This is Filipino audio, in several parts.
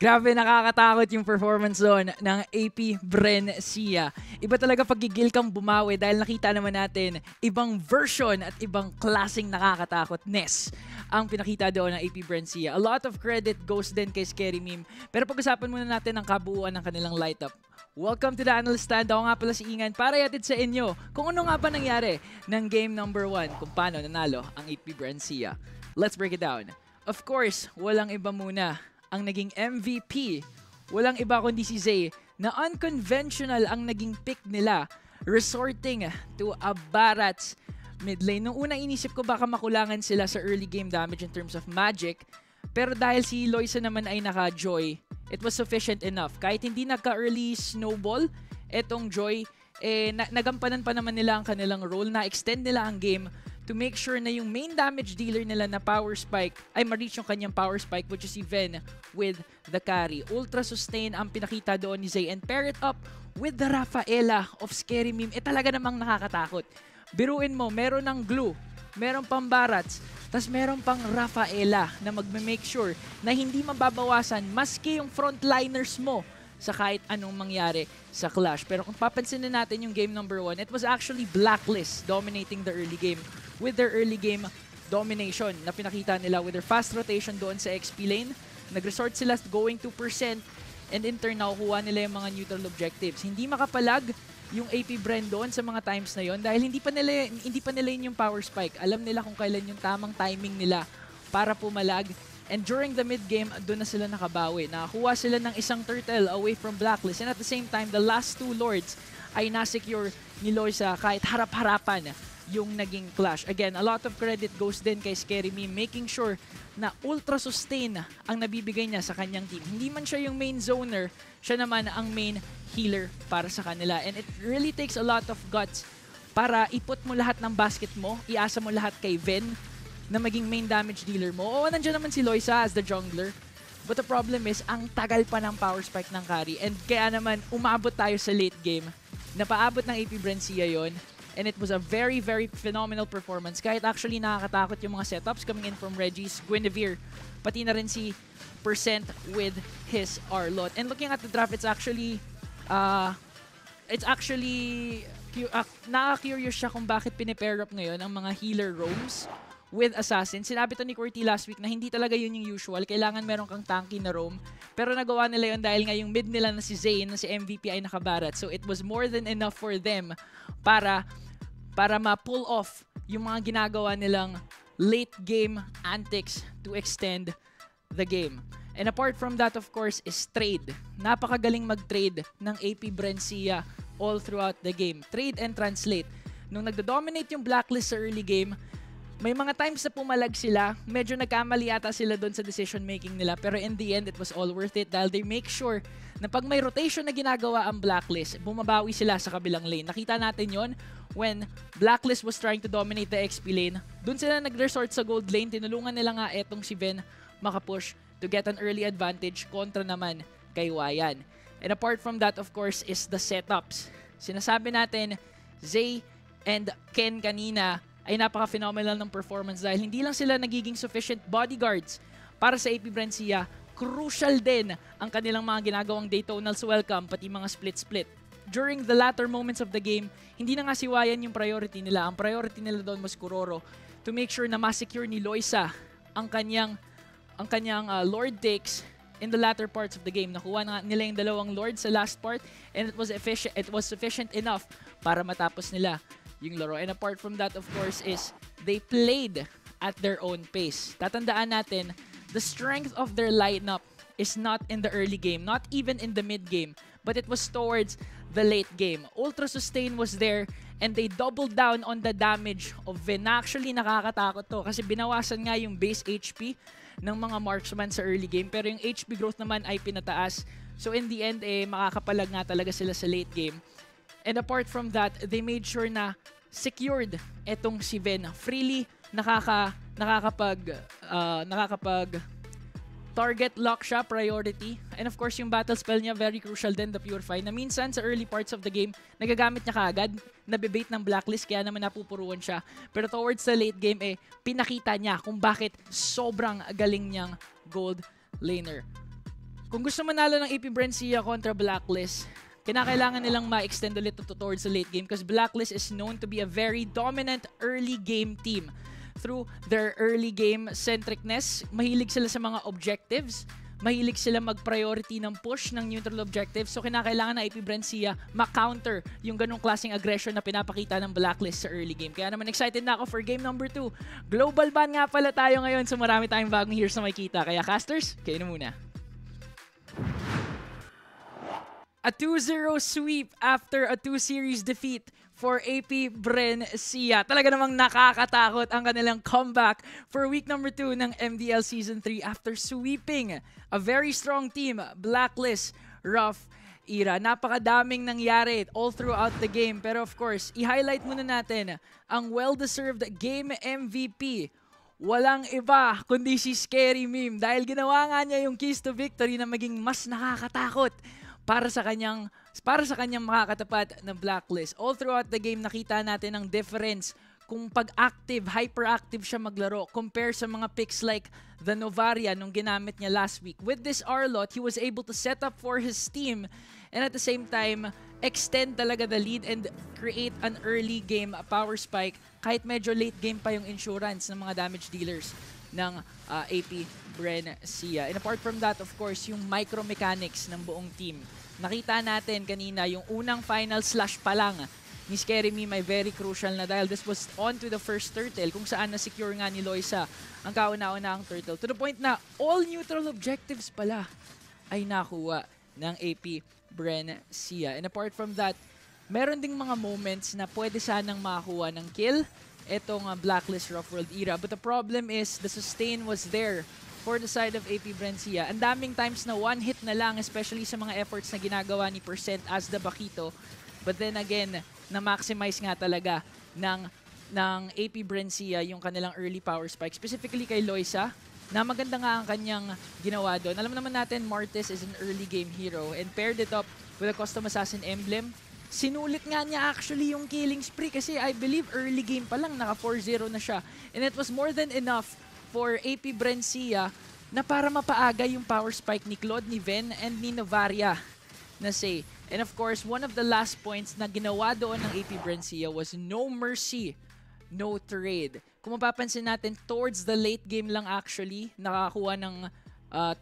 Grabe, nakakatakot yung performance doon ng AP Brencia. Iba talaga pagigil kang bumawi dahil nakita naman natin ibang version at ibang klaseng nakakatakotness ang pinakita doon ng AP Brencia. A lot of credit goes din kay Scary Meme. Pero pag-usapan muna natin ang kabuuan ng kanilang lineup. Welcome to the Analyst Stand. Ako nga pala si Ingan para yatid sa inyo kung ano nga ba nangyari ng game number 1, kung paano nanalo ang AP Brencia. Let's break it down. Of course, walang iba muna ang naging MVP. Walang iba kundi si Zay na unconventional ang naging pick nila, resorting to a Barats mid lane. Nung una inisip ko baka makulangan sila sa early game damage in terms of magic, pero dahil si Loisa naman ay naka-Joy, it was sufficient enough. Kahit hindi nagka-early snowball, etong Joy, nagampanan pa naman nila ang kanilang role, na-extend nila ang game to make sure na yung main damage dealer nila na Power Spike ay ma-reach yung kanyang Power Spike, which is si Ven with the carry. Ultra sustain ang pinakita doon ni Zay, and pair it up with the Rafaela of Scary Meme. Talaga namang nakakatakot. Biruin mo, meron ng glue, meron pang Barats, tas meron pang Rafaela na magme-make sure na hindi mababawasan maski yung frontliners mo sa kahit anong mangyari sa Clash. Pero kung papansin na natin yung game number 1, it was actually Blacklist dominating the early game with their early game domination na pinakita nila with their fast rotation doon sa XP lane. Nag-resort sila going 2% and in turn nakukuha nila yung mga neutral objectives. Hindi makapalag yung AP Bren doon sa mga times na yon dahil hindi pa nila yun yung power spike. Alam nila kung kailan yung tamang timing nila para pumalag. And during the mid-game, doon na sila nakabawi. Nakakuha sila ng isang turtle away from Blacklist. And at the same time, the last two lords ay nasecure ni Loisa kahit harap-harapan yung naging clash. Again, a lot of credit goes din kay Scary Meme, making sure na ultra sustain ang nabibigay niya sa kanyang team. Hindi man siya yung main zoner, siya naman ang main healer para sa kanila. And it really takes a lot of guts para iput mo lahat ng basket mo, iasa mo lahat kay Ven na maging main damage dealer mo. Oo, nandiyan naman si Loisa as the jungler. But the problem is, ang tagal pa ng power spike ng carry. And kaya naman, umabot tayo sa late game. Napaabot ng AP Brencia yon. And it was a very, very phenomenal performance. Kahit actually nakakatakot yung mga setups coming in from Reggie's, Guinevere, pati na rin si Percent with his Arlot. And looking at the draft, it's actually nakaka-curious siya kung bakit pinipair up ngayon ang mga healer roams with Assassin. Sinabi to ni Corti last week na hindi talaga yun yung usual. Kailangan meron kang tanky na roam. Pero nagawa nila yun dahil nga yung mid nila na si Zayn, na si MVP ay nakabarat. So it was more than enough for them para ma-pull off yung mga ginagawa nilang late game antics to extend the game. And apart from that, of course, is trade. Napakagaling mag-trade ng AP Brencia all throughout the game. Trade and translate. Nung nagdo-dominate yung Blacklist sa early game, may mga times na pumalag sila, medyo nagkamali ata sila doon sa decision making nila, pero in the end, it was all worth it dahil they make sure na pag may rotation na ginagawa ang Blacklist, bumabawi sila sa kabilang lane. Nakita natin yon when Blacklist was trying to dominate the XP lane. Doon sila nag-resort sa gold lane, tinulungan nila nga etong si Ven makapush to get an early advantage kontra naman kay Wayan. And apart from that, of course, is the setups. Sinasabi natin, Zay and Ken kanina ay napaka-phenomenal ng performance dahil hindi lang sila nagiging sufficient bodyguards para sa AP Brencia, crucial din ang kanilang mga ginagawang Daytonals welcome, pati mga split-split. During the latter moments of the game, hindi na nga si Wayan yung priority nila. Ang priority nila doon was Kuroro to make sure na ma-secure ni Loisa ang kanyang Lord takes in the latter parts of the game. Nakuha na nila yung dalawang Lord sa last part and it was sufficient enough para matapos nila yung laro. And apart from that, of course, is they played at their own pace. Tatandaan natin, the strength of their lineup is not in the early game, not even in the mid game, but it was towards the late game. Ultra Sustain was there and they doubled down on the damage of Ven. Actually, nakakatakot to kasi binawasan nga yung base HP ng mga marksman sa early game, pero yung HP growth naman ay pinataas. So in the end, makakapalag nga talaga sila sa late game. And apart from that, they made sure na secured etong si Ven. Freely nakakapag target lock siya, priority. And of course, yung battle spell niya, very crucial din, the Purify, na minsan sa early parts of the game, nagagamit niya kaagad, nabibait ng Blacklist, kaya naman napupuruan siya. Pero towards the late game, pinakita niya kung bakit sobrang galing niyang gold laner. Kung gusto manalo ng AP Brencia kontra Blacklist, kinakailangan nilang ma-extend ulit towards the late game because Blacklist is known to be a very dominant early game team. Through their early game centricness, mahilig sila sa mga objectives, mahilig sila mag-priority ng push ng neutral objectives. So kinakailangan na AP Brencia ma-counter yung ganong klaseng aggression na pinapakita ng Blacklist sa early game. Kaya naman excited na ako for game number 2. Global ban nga pala tayo ngayon, so marami tayong bagong heroes na makikita. Kaya casters, kayo na muna. A 2-0 sweep after a 2-series defeat for AP Brencia. Talaga namang nakakatakot ang kanilang comeback for week number 2 ng MDL Season 3 after sweeping a very strong team, Blacklist, Rough Era. Napakadaming nangyari all throughout the game. Pero of course, i-highlight muna natin ang well-deserved game MVP. Walang iba kundi si Scary Meme dahil ginawa nga niya yung keys to victory na maging mas nakakatakot para sa kanyang makakatapat ng Blacklist. All throughout the game, nakita natin ang difference kung pag-active, hyperactive siya maglaro compare sa mga picks like the Novaria nung ginamit niya last week. With this Arlott, he was able to set up for his team and at the same time, extend talaga the lead and create an early game power spike kahit medyo late game pa yung insurance ng mga damage dealers ng AP Brencia. And apart from that, of course, yung micro-mechanics ng buong team. Nakita natin kanina yung unang final slash pa lang ni Scary Meme ay very crucial na dahil this was on to the first turtle kung saan na-secure nga ni Loisa ang kauna-una ang turtle. To the point na all neutral objectives pala ay nakuha ng AP Brencia. And apart from that, meron ding mga moments na pwede sanang makakuha ng kill etong Blacklist Rough World Era. But the problem is the sustain was there for the side of AP Brencia. Ang daming times na one hit na lang, especially sa mga efforts na ginagawa ni Percent as the Bakito. But then again, na-maximize nga talaga ng AP Brencia yung kanilang early power spike. Specifically kay Loisa, na maganda nga ang kanyang ginawa doon. Alam naman natin, Martes is an early game hero and paired it up with a custom assassin emblem. Sinulit nga niya actually yung killing spree kasi I believe early game pa lang naka 4-0 na siya. And it was more than enough for AP Brencia na para mapaaga yung power spike ni Claude, ni Ven, and ni Novaria na say. And of course, one of the last points na ginawa doon ng AP Brencia was no mercy, no trade. Kung mapapansin natin, towards the late game lang actually, nakakuha ng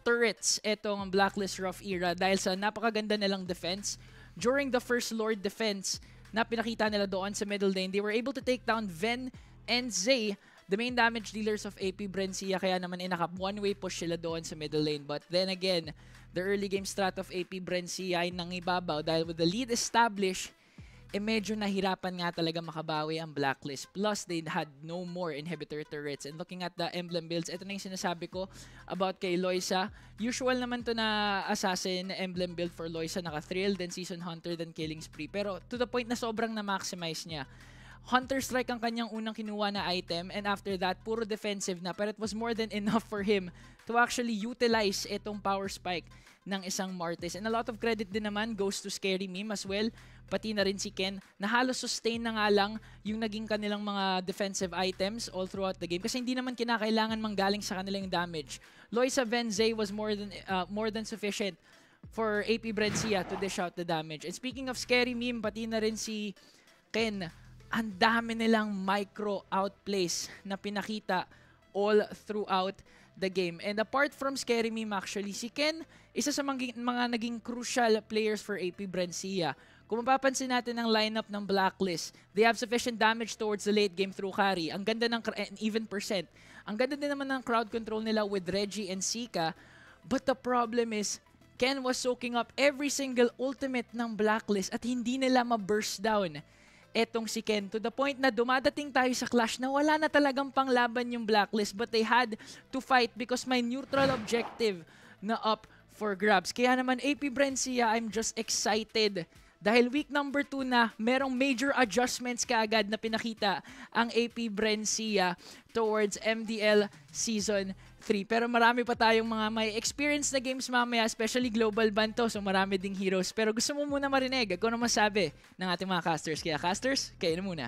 turrets etong Blacklist Rough Era dahil sa napakaganda nilang defense. During the first Lord defense na pinakita nila doon sa middle lane, they were able to take down Ven and Zay, the main damage dealers of AP Brencia, kaya naman naka one-way push sila doon sa middle lane. But then again, the early game strat of AP Brencia ay nangibabaw dahil with the lead established, medyo nahirapan nga talaga makabawi ang Blacklist. Plus, they had no more inhibitor turrets. And looking at the emblem builds, ito na yung sinasabi ko about kay Loisa. Usual naman to na assassin emblem build for Loisa. Naka-thrill, then season hunter, then killing spree. Pero to the point na sobrang na-maximize niya. Hunter Strike ang kanyang unang kinuha na item and after that, puro defensive na. Pero it was more than enough for him to actually utilize itong power spike ng isang Martes. And a lot of credit din naman goes to Scary Meme as well, pati na rin si Ken, na halos sustain na nga lang yung naging kanilang mga defensive items all throughout the game kasi hindi naman kinakailangan manggaling sa kanilang damage. Loisa Venze was more than sufficient for AP Brencia to dish out the damage. And speaking of Scary Meme, pati na rin si Ken, ang dami nilang micro outplays na pinakita all throughout the game. And apart from Scary Meme actually, si Ken, isa sa mga naging crucial players for AP Brencia. Kung mapapansin natin ang lineup ng Blacklist, they have sufficient damage towards the late game through carry. Ang ganda ng even percent. Ang ganda din naman ng crowd control nila with Reggie and Sika. But the problem is, Ken was soaking up every single ultimate ng Blacklist at hindi nila ma-burst down etong si Ken. To the point na dumadating tayo sa clash na wala na talagang panglaban yung Blacklist but they had to fight because may neutral objective na up for grabs. Kaya naman AP Brencia, I'm just excited dahil week number 2 na, merong major adjustments kaagad na pinakita ang AP Brencia towards MDL Season 3. Pero marami pa tayong mga may experience na games mamaya, especially global ban to, so marami ding heroes. Pero gusto mo muna marinig, ako na masabi ng ating mga casters. Kaya casters, kayo na muna.